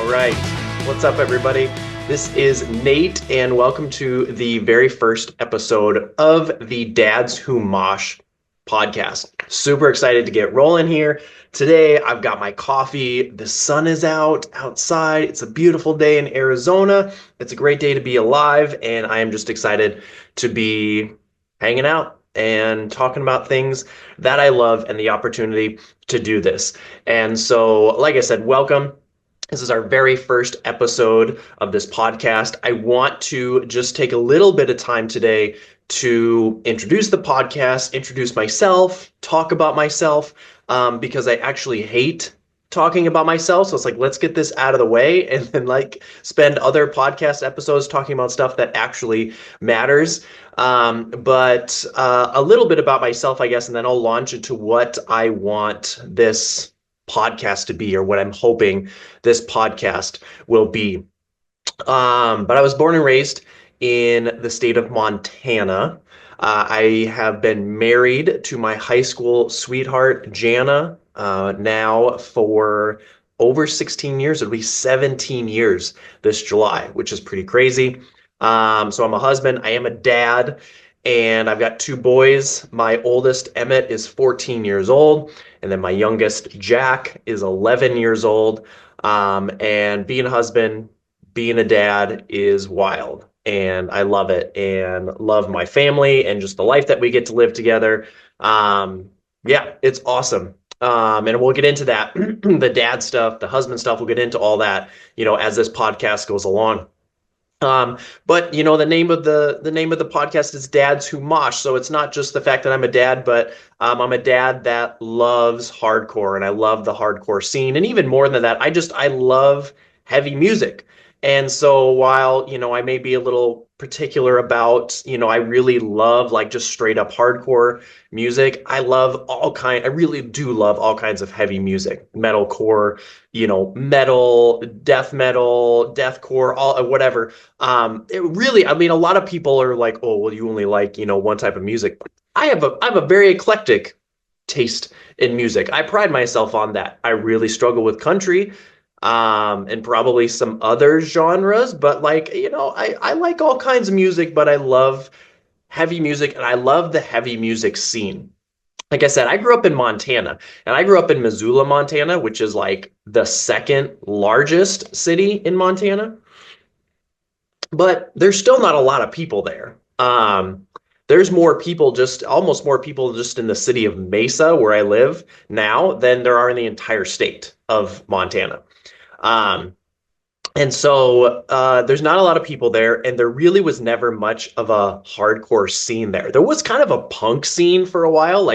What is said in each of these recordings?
right. What's up, everybody? This is Nate, and welcome to the very first episode of the Dads Who Mosh podcast. Super excited to get rolling here. Today, I've got my coffee. The sun is outside. It's a beautiful day in Arizona. It's a great day to be alive, and I am just excited to be hanging out and talking about things that I love and the opportunity to do this. And so, like I said, welcome. This is our very first episode of this podcast. I want to just take a little bit of time today to introduce the podcast, introduce myself, talk about myself, because I actually hate talking about myself. So it's like, let's get this out of the way and then spend other podcast episodes talking about stuff that actually matters. But a little bit about myself, I guess, and then I'll launch into what I want this podcast to be, or what I'm hoping this podcast will be. But I was born and raised in the state of Montana. I have been married to my high school sweetheart, Jana, now for over 16 years. It'll be 17 years this July, which is pretty crazy. So I'm a husband, I am a dad, and I've got two boys. My oldest, Emmett, is 14 years old. And then my youngest, Jack, is 11 years old. And being a husband, being a dad is wild. And I love it and love my family and just the life that we get to live together. Yeah, it's awesome. And we'll get into that, the dad stuff, the husband stuff. We'll get into all that, as this podcast goes along. But the name of the podcast is Dads Who Mosh. So it's not just the fact that I'm a dad, but I'm a dad that loves hardcore, and I love the hardcore scene. And even more than that, I love heavy music. And so while, I may be a little particular about, I really love just straight up hardcore music. I really do love all kinds of heavy music, metalcore, metal, deathcore, all whatever. It really, a lot of people are like, oh, well, you only like, one type of music. I have a very eclectic taste in music. I pride myself on that. I really struggle with country, and probably some other genres, but I like all kinds of music, but I love heavy music, and I love the heavy music scene. Like I said, I grew up in Montana, and I grew up in Missoula, Montana, which is the second largest city in Montana. But there's still not a lot of people there. There's almost more people just in the city of Mesa, where I live now, than there are in the entire state of Montana. And so there's not a lot of people there, and there really was never much of a hardcore scene there. There was kind of a punk scene for a while,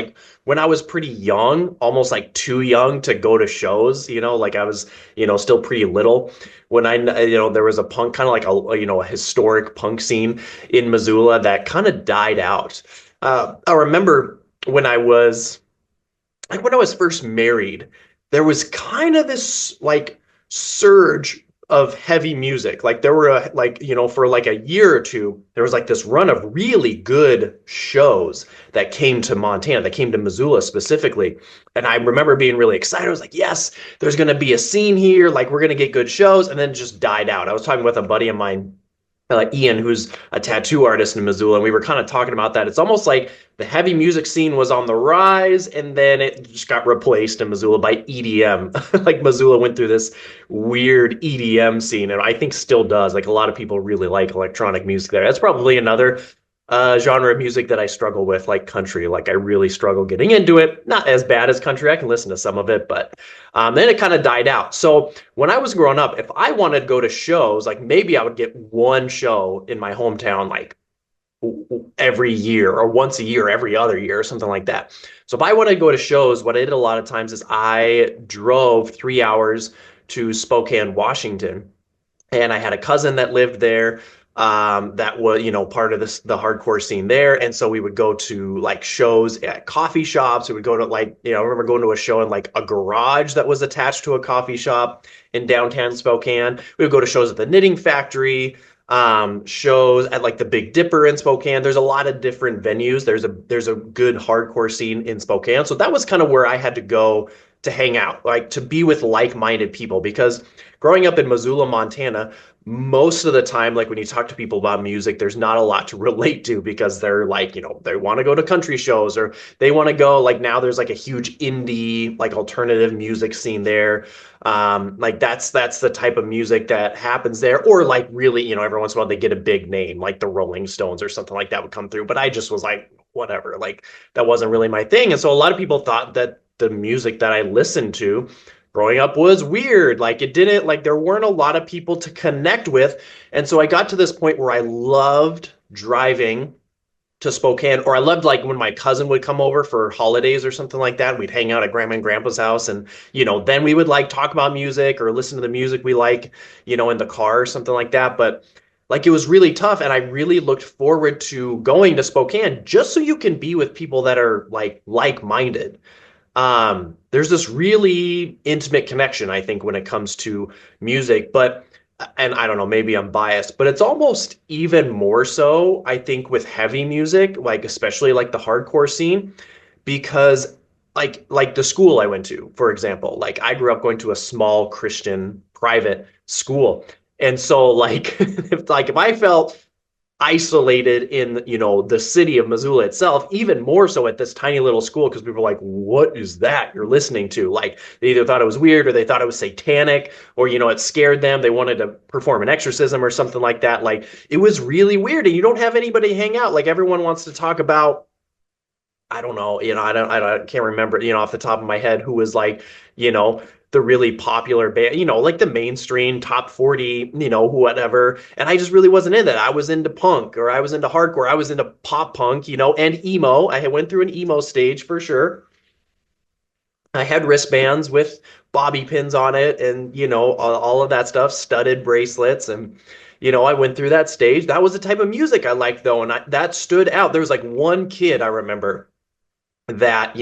when I was pretty young, almost too young to go to shows, I was, still pretty little when there was a punk, kind of a historic punk scene in Missoula that kind of died out. I remember when I was first married, there was kind of this surge of heavy music. There were for a year or two, there was this run of really good shows that came to Montana, that came to Missoula specifically. And I remember being really excited. I was like, yes, there's going to be a scene here. We're going to get good shows. And then it just died out. I was talking with a buddy of mine, Ian, who's a tattoo artist in Missoula, and we were kind of talking about that. It's almost like the heavy music scene was on the rise, and then it just got replaced in Missoula by EDM. Missoula went through this weird EDM scene, and I think still does. A lot of people really like electronic music there. That's probably another genre of music that I struggle with, like country. I really struggle getting into it. Not as bad as country. I can listen to some of it, but then it kind of died out. So when I was growing up, if I wanted to go to shows, maybe I would get one show in my hometown, every year, or once a year, every other year, or something like that. So if I wanted to go to shows, what I did a lot of times is I drove 3 hours to Spokane, Washington, and I had a cousin that lived there. That was, part of the hardcore scene there. And so we would go to shows at coffee shops. We would go to I remember going to a show in a garage that was attached to a coffee shop in downtown Spokane. We would go to shows at the Knitting Factory, shows at the Big Dipper in Spokane. There's a lot of different venues. There's a good hardcore scene in Spokane. So that was kind of where I had to go to hang out, like to be with like-minded people. Because growing up in Missoula, Montana, most of the time, like when you talk to people about music, there's not a lot to relate to because they're like, they want to go to country shows or they want to go like now there's like a huge indie, like alternative music scene there. Like that's the type of music that happens there. Or like really, every once in a while they get a big name, like the Rolling Stones or something like that would come through. But I just was like, whatever, like that wasn't really my thing. And so a lot of people thought that the music that I listened to growing up was weird. Like it didn't, like there weren't a lot of people to connect with. And so I got to this point where I loved driving to Spokane, or I loved like when my cousin would come over for holidays or something like that. We'd hang out at grandma and grandpa's house, and then we would like talk about music or listen to the music we like, in the car or something like that. But like it was really tough, and I really looked forward to going to Spokane just so you can be with people that are like-minded. There's this really intimate connection, I think, when it comes to music, and I don't know, maybe I'm biased, but it's almost even more so, I think, with heavy music, like especially like the hardcore scene, because like the school I went to, for example, like I grew up going to a small Christian private school. And so like if I felt isolated in the city of Missoula itself, even more so at this tiny little school, because people were like, what is that you're listening to? Like they either thought it was weird or they thought it was satanic, or it scared them, they wanted to perform an exorcism or something like that. Like it was really weird, and you don't have anybody to hang out. Like everyone wants to talk about, I don't know, I can't remember, off the top of my head who was like, the really popular band, like the mainstream top 40, whatever. And I just really wasn't in that. I was into punk, or I was into hardcore. I was into pop punk, and emo. I went through an emo stage for sure. I had wristbands with bobby pins on it and, all of that stuff, studded bracelets. And, I went through that stage. That was the type of music I liked though. And that stood out. There was like one kid I remember that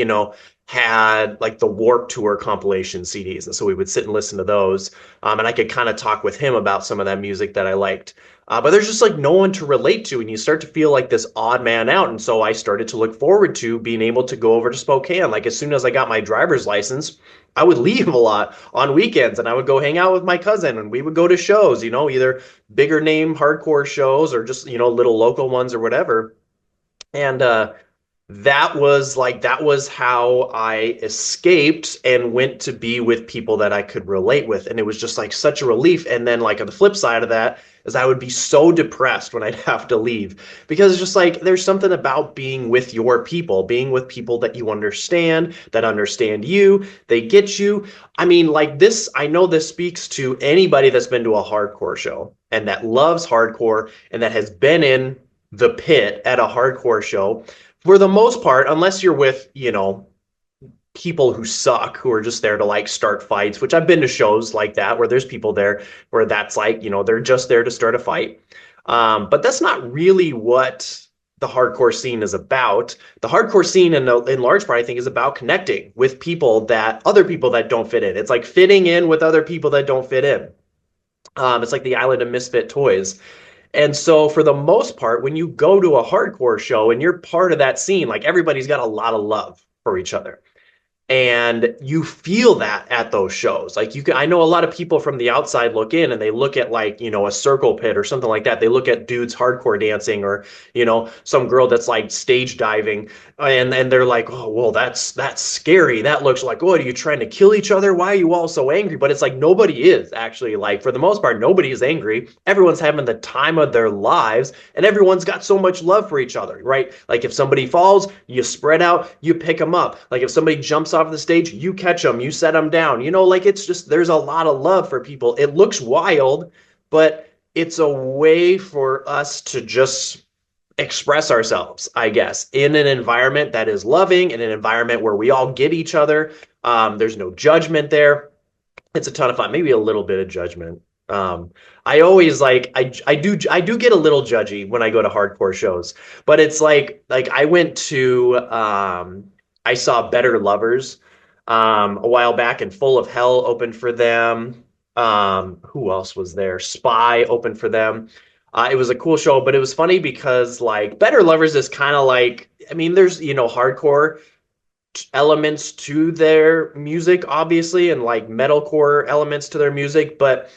had like the Warp Tour compilation CDs, and so we would sit and listen to those, and I could kind of talk with him about some of that music that I liked, but there's just like no one to relate to, and you start to feel like this odd man out. And so I started to look forward to being able to go over to Spokane. Like as soon as I got my driver's license, I would leave a lot on weekends and I would go hang out with my cousin, and we would go to shows, either bigger name hardcore shows or just little local ones or whatever. And that was how I escaped and went to be with people that I could relate with. And it was just like such a relief. And then like on the flip side of that is I would be so depressed when I'd have to leave, because it's just like there's something about being with your people, being with people that you understand, that understand you, they get you. I mean, like this, I know this speaks to anybody that's been to a hardcore show and that loves hardcore and that has been in the pit at a hardcore show. For the most part, unless you're with, people who suck, who are just there to like start fights, which I've been to shows like that where there's people there where that's like, they're just there to start a fight. But that's not really what the hardcore scene is about. The hardcore scene in large part, I think, is about connecting with other people that don't fit in. It's like fitting in with other people that don't fit in. It's like the island of misfit toys. And so for the most part, when you go to a hardcore show and you're part of that scene, like everybody's got a lot of love for each other. And you feel that at those shows. Like I know a lot of people from the outside look in and they look at like, a circle pit or something like that. They look at dudes hardcore dancing, or, some girl that's like stage diving, and they're like, oh, well, that's scary. That looks like, what, are you trying to kill each other? Why are you all so angry? But it's like, nobody is actually, like, for the most part, nobody is angry. Everyone's having the time of their lives, and everyone's got so much love for each other, right? Like if somebody falls, you spread out, you pick them up. Like if somebody jumps off the stage, you catch them, you set them down, like it's just, there's a lot of love for people. It looks wild, but it's a way for us to just express ourselves, I guess, in an environment that is loving, in an environment where we all get each other. There's no judgment there. It's a ton of fun, maybe a little bit of judgment. I always like, I do get a little judgy when I go to hardcore shows, but it's like I went to, I saw Better Lovers a while back, and Full of Hell opened for them. Who else was there? Spy opened for them. It was a cool show, but it was funny because like Better Lovers is kind of like, I mean, there's, hardcore, elements to their music, obviously, and like metalcore elements to their music, but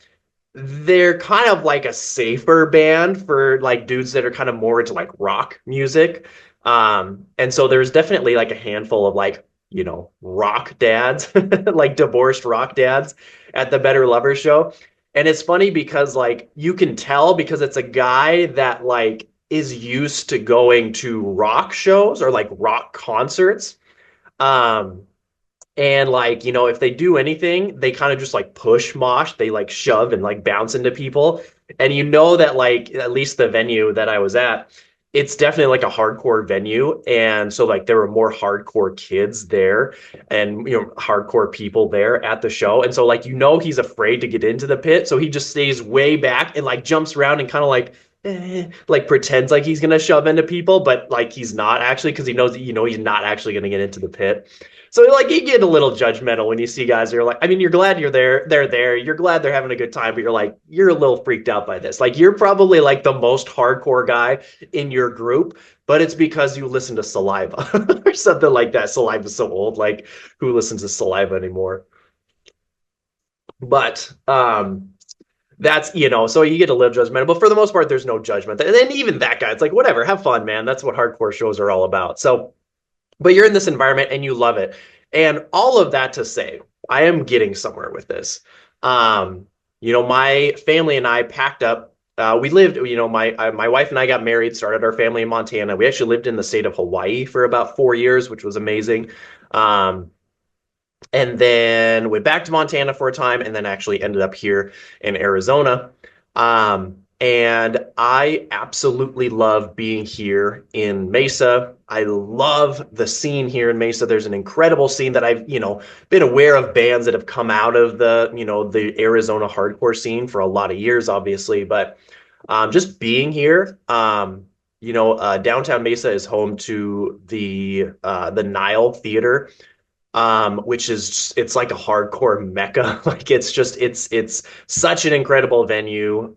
they're kind of like a safer band for like dudes that are kind of more into like rock music. And so there's definitely like a handful of like, rock dads, like divorced rock dads at the Better Lovers show. And it's funny because like you can tell because it's a guy that like is used to going to rock shows or like rock concerts. Um, and like, if they do anything, they kind of just like push mosh, they like shove and like bounce into people. And that like at least the venue that I was at, it's definitely like a hardcore venue. And so like there were more hardcore kids there and hardcore people there at the show. And so like he's afraid to get into the pit. So he just stays way back and like jumps around and kind of like pretends like he's gonna shove into people, but like he's not actually because he knows that he's not actually gonna get into the pit. So like you get a little judgmental when you see guys that are like, I mean, you're glad they're there, you're glad they're having a good time, but you're a little freaked out by this. Like you're probably like the most hardcore guy in your group, but it's because you listen to Saliva or something like that. Saliva's so old, like who listens to Saliva anymore? But that's so you get a little judgmental, but for the most part, there's no judgment. And then even that guy, it's like whatever, have fun, man. That's what hardcore shows are all about. So but you're in this environment and you love it. And all of that to say, I am getting somewhere with this. My family and I packed up. We lived, my wife and I got married, started our family in Montana. We actually lived in the state of Hawaii for about 4 years, which was amazing. Um, and then went back to Montana for a time, and then actually ended up here in Arizona. And I absolutely love being here in Mesa. I love the scene here in Mesa. There's an incredible scene that I've, been aware of bands that have come out of the Arizona hardcore scene for a lot of years, obviously. But just being here, downtown Mesa is home to the Nile Theater, which is it's like a hardcore mecca. Like it's such an incredible venue.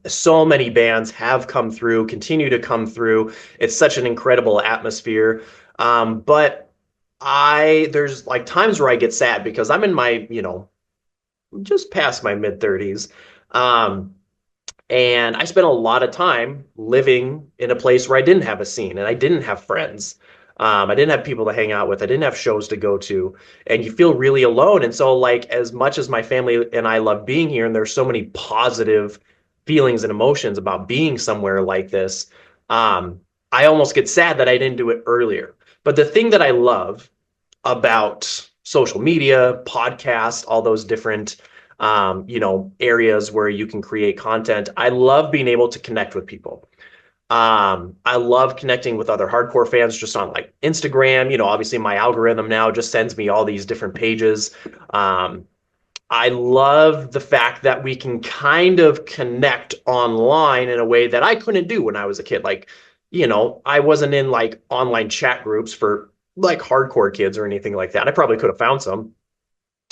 So many bands have come through, continue to come through. It's such an incredible atmosphere. But there's like times where I get sad because I'm in my, just past my mid 30s. Um, and I spent a lot of time living in a place where I didn't have a scene and I didn't have friends. I didn't have people to hang out with. I didn't have shows to go to. And you feel really alone. And so, like, as much as my family and I love being here, and there's so many positive feelings and emotions about being somewhere like this, I almost get sad that I didn't do it earlier. But the thing that I love about social media, podcasts, all those different areas where you can create content. I love being able to connect with people. I love connecting with other hardcore fans just on like Instagram. Obviously my algorithm now just sends me all these different pages. I love the fact that we can kind of connect online in a way that I couldn't do when I was a kid. Like, I wasn't in like online chat groups for like hardcore kids or anything like that. I probably could have found some.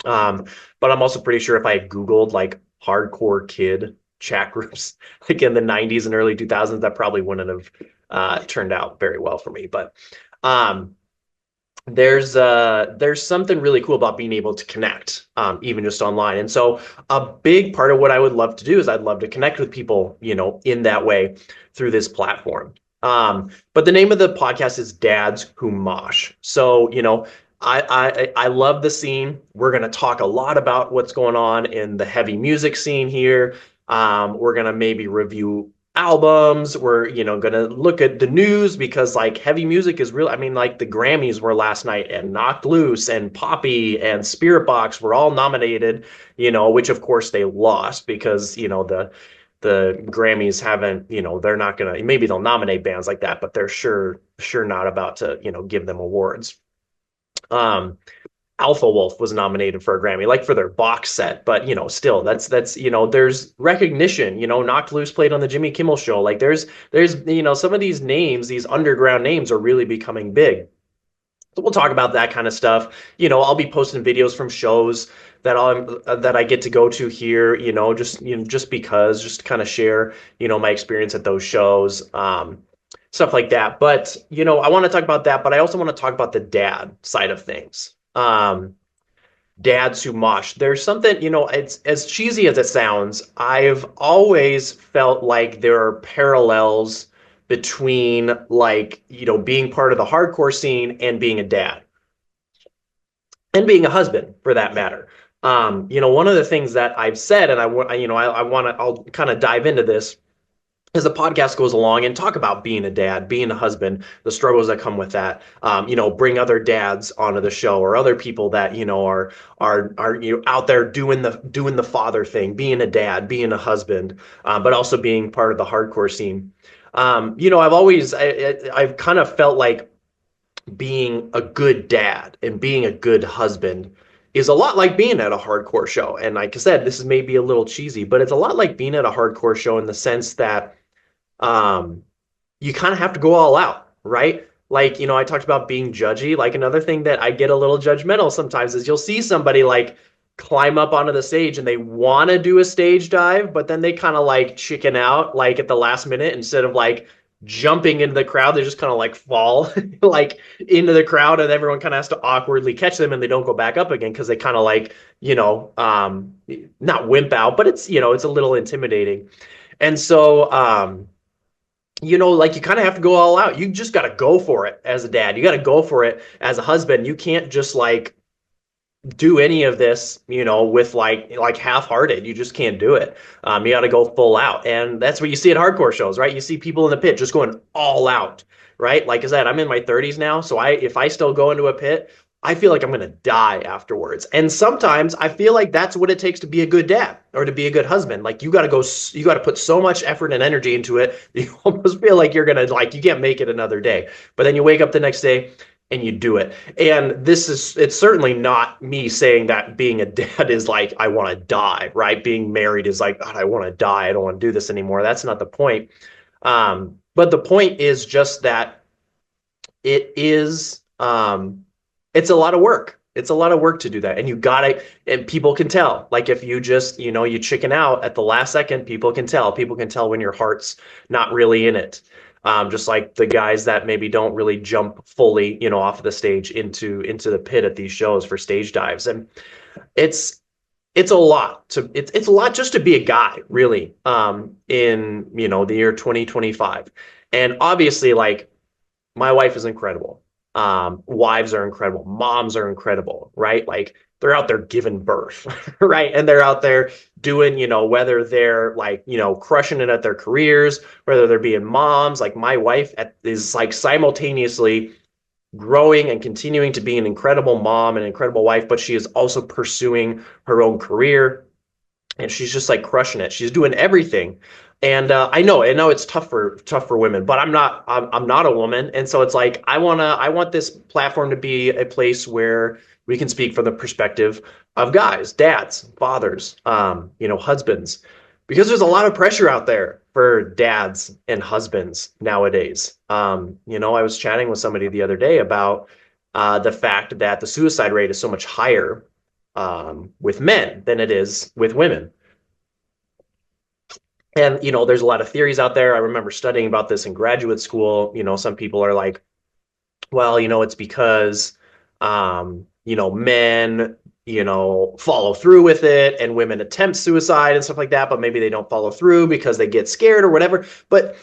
But I'm also pretty sure if I had Googled like hardcore kid chat groups like in the 90s and early 2000s, that probably wouldn't have turned out very well for me. But um, there's something really cool about being able to connect, even just online. And so a big part of what I would love to do is I'd love to connect with people, in that way through this platform. But the name of the podcast is Dads Who Mosh. So, I love the scene. We're going to talk a lot about what's going on in the heavy music scene here. We're going to maybe review albums. We're, going to look at the news because like heavy music is real. I mean, like the Grammys were last night and Knocked Loose and Poppy and Spirit Box were all nominated, which of course they lost because, the Grammys haven't, they're not going to, maybe they'll nominate bands like that, but they're sure not about to, give them awards. Alpha Wolf was nominated for a Grammy, like for their box set, but still that's there's recognition. Knocked Loose played on the Jimmy Kimmel Show. Like there's some of these names, these underground names are really becoming big. So we'll talk about that kind of stuff. I'll be posting videos from shows that I get to go to here. Just because, just to kind of share my experience at those shows. stuff like that. But, I want to talk about that, but I also want to talk about the dad side of things. Dads Who Mosh. There's something, it's as cheesy as it sounds. I've always felt like there are parallels between like, being part of the hardcore scene and being a dad and being a husband for that matter. One of the things that I've said, and I want to, I'll kind of dive into this as the podcast goes along and talk about being a dad, being a husband, the struggles that come with that. Bring other dads onto the show or other people that are out there doing the father thing, being a dad, being a husband, but also being part of the hardcore scene. I've kind of felt like being a good dad and being a good husband is a lot like being at a hardcore show. And like I said, this is maybe a little cheesy, but it's a lot like being at a hardcore show in the sense that um, you kind of have to go all out, right? Like, I talked about being judgy. Like another thing that I get a little judgmental sometimes is you'll see somebody like climb up onto the stage and they want to do a stage dive, but then they kind of like chicken out like at the last minute instead of like jumping into the crowd, they just kind of like fall like into the crowd and everyone kind of has to awkwardly catch them and they don't go back up again because they kind of like, not wimp out, but it's a little intimidating. And so, like you kind of have to go all out. You just got to go for it as a dad. You got to go for it as a husband. You can't just like do any of this, with like half-hearted. You just can't do it. You got to go full out, and that's what you see at hardcore shows, right? You see people in the pit just going all out, right? Like I said, I'm in my 30s now, so if I still go into a pit, I feel like I'm going to die afterwards. And sometimes I feel like that's what it takes to be a good dad or to be a good husband. Like you got to put so much effort and energy into it. You almost feel like you're going to like, you can't make it another day. But then you wake up the next day and you do it. And it's certainly not me saying that being a dad is like, I want to die, right? Being married is like, God, I want to die. I don't want to do this anymore. That's not the point. But the point is just that it is, it's a lot of work. It's a lot of work to do that. And and people can tell. Like if you just, you chicken out at the last second, people can tell. People can tell when your heart's not really in it. Just like the guys that maybe don't really jump fully, off of the stage into the pit at these shows for stage dives. And it's it's a lot it's a lot just to be a guy, really, in the year 2025. And obviously, like, my wife is incredible. Wives are incredible. Moms are incredible, right? Like they're out there giving birth, right? And they're out there doing, whether they're like, crushing it at their careers, whether they're being moms. Like my wife is like simultaneously growing and continuing to be an incredible mom and an incredible wife, but she is also pursuing her own career and she's just like crushing it. She's doing everything. And I know it's tough for women, but I'm not a woman, and so it's like I want this platform to be a place where we can speak from the perspective of guys, dads, fathers, husbands, because there's a lot of pressure out there for dads and husbands nowadays. I was chatting with somebody the other day about the fact that the suicide rate is so much higher with men than it is with women. And, there's a lot of theories out there. I remember studying about this in graduate school. Some people are like, well, it's because, men, follow through with it and women attempt suicide and stuff like that, but maybe they don't follow through because they get scared or whatever. But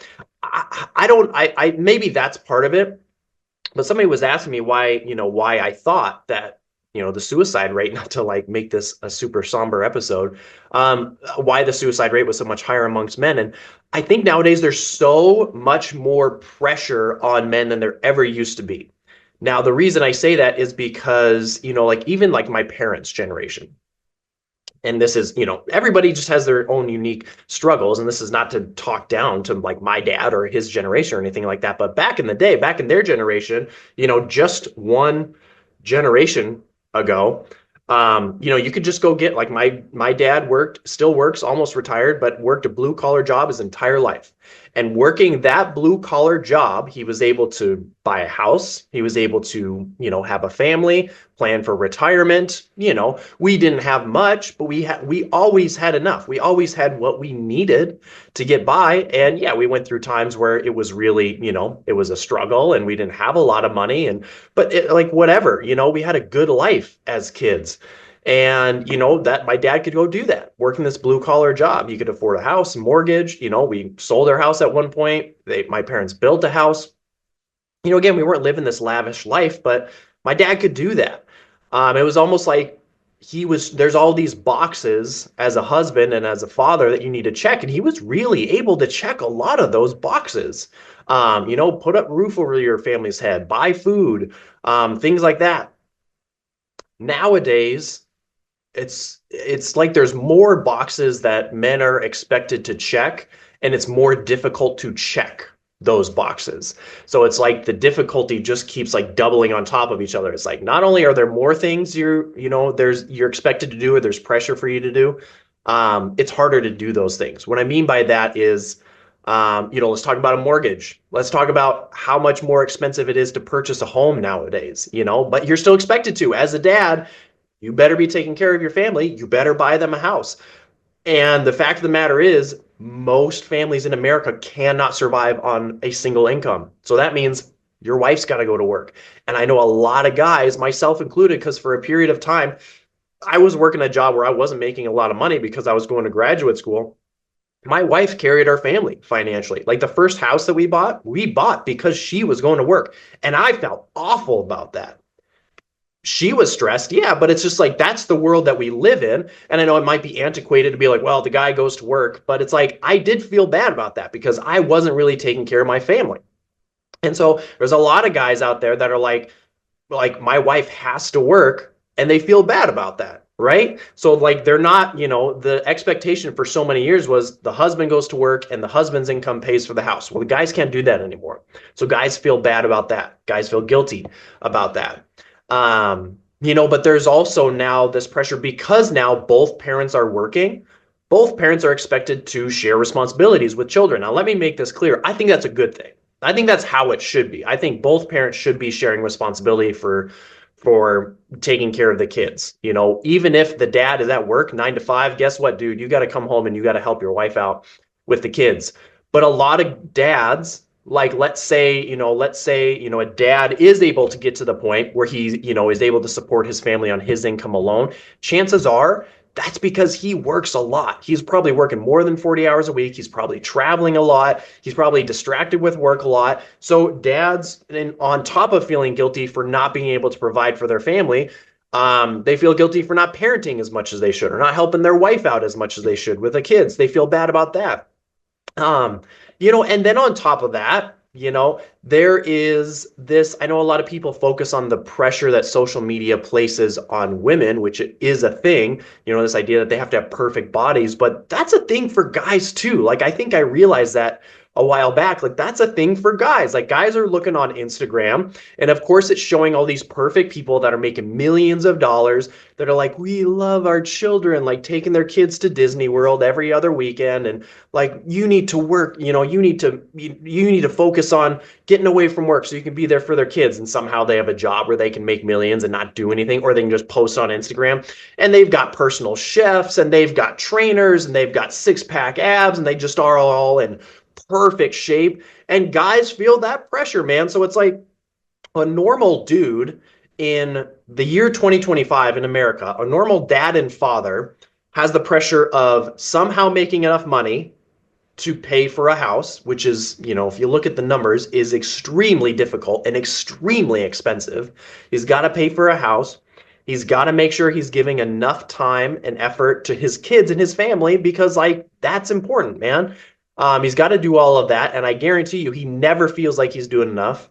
maybe that's part of it. But somebody was asking me why I thought that, the suicide rate, not to like make this a super somber episode, why the suicide rate was so much higher amongst men. And I think nowadays there's so much more pressure on men than there ever used to be. Now, the reason I say that is because, like even like my parents' generation, and this is, everybody just has their own unique struggles. And this is not to talk down to like my dad or his generation or anything like that. But back in the day, back in their generation, just one generation ago, you could just go get like my dad still works, almost retired, but worked a blue collar job his entire life. And working that blue collar job, he was able to buy a house. He was able to, have a family, plan for retirement. We didn't have much, but we always had enough. We always had what we needed to get by. And yeah, we went through times where it was really, it was a struggle and we didn't have a lot of money but like whatever, we had a good life as kids. And that my dad could go do that, working this blue collar job. He could afford a house, mortgage. We sold our house at one point. My parents built a house. Again, we weren't living this lavish life, but my dad could do that. It was almost like there's all these boxes as a husband and as a father that you need to check. And he was really able to check a lot of those boxes. Put up roof over your family's head, buy food, things like that. Nowadays, it's like there's more boxes that men are expected to check, and it's more difficult to check those boxes. So it's like the difficulty just keeps like doubling on top of each other. It's like not only are there more things you're expected to do, or there's pressure for you to do, it's harder to do those things. What I mean by that is, let's talk about a mortgage. Let's talk about how much more expensive it is to purchase a home nowadays, but you're still expected to. As a dad, you better be taking care of your family. You better buy them a house. And the fact of the matter is, most families in America cannot survive on a single income. So that means your wife's got to go to work. And I know a lot of guys, myself included, because for a period of time, I was working a job where I wasn't making a lot of money because I was going to graduate school. My wife carried our family financially. Like the first house that we bought because she was going to work. And I felt awful about that. She was stressed, yeah, but it's just like that's the world that we live in. And I know it might be antiquated to be like, well, the guy goes to work, but it's like I did feel bad about that because I wasn't really taking care of my family. And so there's a lot of guys out there that are like my wife has to work, and they feel bad about that, right? So like they're not, the expectation for so many years was the husband goes to work and the husband's income pays for the house. Well, the guys can't do that anymore. So guys feel bad about that. Guys feel guilty about that. But there's also now this pressure because now both parents are working. Both parents are expected to share responsibilities with children. Now, let me make this clear. I think that's a good thing. I think that's how it should be. I think both parents should be sharing responsibility for taking care of the kids. Even if the dad is at work 9 to 5, guess what, dude? You got to come home and you got to help your wife out with the kids. But a lot of dads, like let's say a dad is able to get to the point where he is able to support his family on his income alone. Chances are that's because he works a lot. He's probably working more than 40 hours a week. He's probably traveling a lot. He's probably distracted with work a lot. So dads, and on top of feeling guilty for not being able to provide for their family, they feel guilty for not parenting as much as they should, or not helping their wife out as much as they should with the kids. They feel bad about that. And then on top of that, there is this, I know a lot of people focus on the pressure that social media places on women, which is a thing, this idea that they have to have perfect bodies, but that's a thing for guys too. Like, I think I realized that a while back, like that's a thing for guys. Like guys are looking on Instagram, and of course it's showing all these perfect people that are making millions of dollars that are like, we love our children, like taking their kids to Disney World every other weekend, and like you need to work, you need to focus on getting away from work so you can be there for their kids, and somehow they have a job where they can make millions and not do anything, or they can just post on Instagram, and they've got personal chefs and they've got trainers and they've got six-pack abs and they just are all in perfect shape, and guys feel that pressure, man. So it's like a normal dude in the year 2025 in America, a normal dad and father has the pressure of somehow making enough money to pay for a house, which is, if you look at the numbers, is extremely difficult and extremely expensive. He's got to pay for a house. He's got to make sure he's giving enough time and effort to his kids and his family because, like, that's important, man. He's got to do all of that, and I guarantee you he never feels like he's doing enough.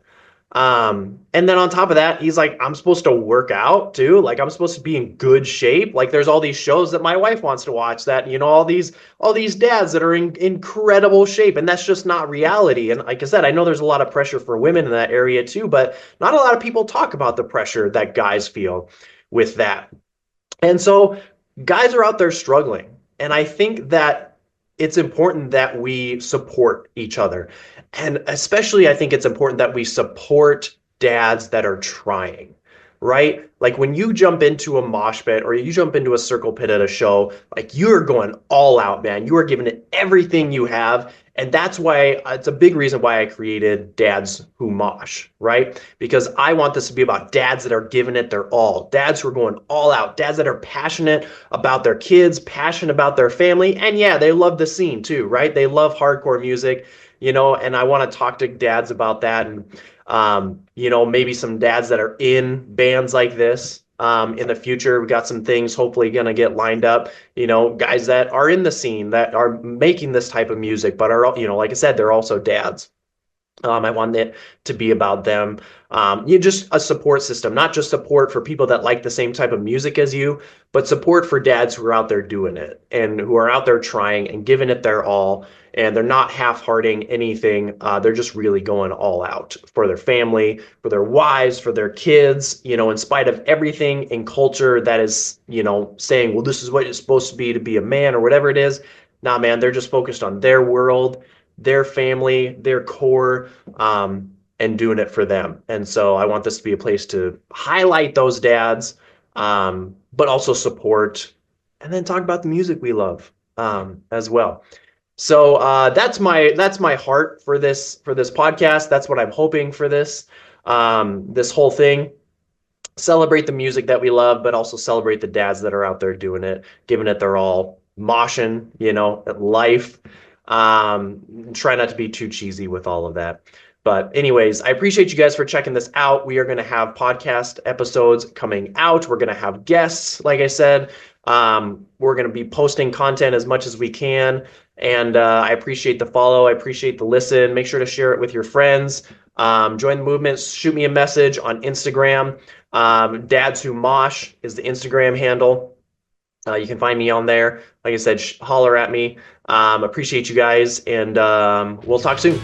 And then on top of that, he's like, I'm supposed to work out too. Like I'm supposed to be in good shape. Like there's all these shows that my wife wants to watch that, all these dads that are in incredible shape, and that's just not reality. And like I said, I know there's a lot of pressure for women in that area too, but not a lot of people talk about the pressure that guys feel with that. And so guys are out there struggling. And I think that it's important that we support each other. And especially, I think it's important that we support dads that are trying, right? Like when you jump into a mosh pit or you jump into a circle pit at a show, like you're going all out, man. You are giving it everything you have. And that's why it's a big reason why I created Dads Who Mosh, right? Because I want this to be about dads that are giving it their all, dads who are going all out, dads that are passionate about their kids, passionate about their family. And yeah, they love the scene too, right? They love hardcore music, and I want to talk to dads about that. And maybe some dads that are in bands like this in the future. We got some things hopefully going to get lined up, guys that are in the scene that are making this type of music, but are, like I said, they're also dads. I want it to be about them. You just a support system, not just support for people that like the same type of music as you, but support for dads who are out there doing it and who are out there trying and giving it their all. And they're not half-hearting anything. They're just really going all out for their family, for their wives, for their kids, in spite of everything in culture that is, saying, well, this is what it's supposed to be a man or whatever it is. Nah, man, they're just focused on their world, their family, their core, and doing it for them. And so I want this to be a place to highlight those dads, but also support and then talk about the music we love as well. So that's my heart for this podcast. That's what I'm hoping for this whole thing. Celebrate the music that we love, but also celebrate the dads that are out there doing it, giving it their all, moshing, at life. Try not to be too cheesy with all of that. But anyways, I appreciate you guys for checking this out. We are going to have podcast episodes coming out. We're going to have guests, like I said. We're going to be posting content as much as we can. And I appreciate the follow. I appreciate the listen. Make sure to share it with your friends. Join the movement. Shoot me a message on Instagram. Dads Who Mosh is the Instagram handle. You can find me on there. Like I said, holler at me. Appreciate you guys, and we'll talk soon.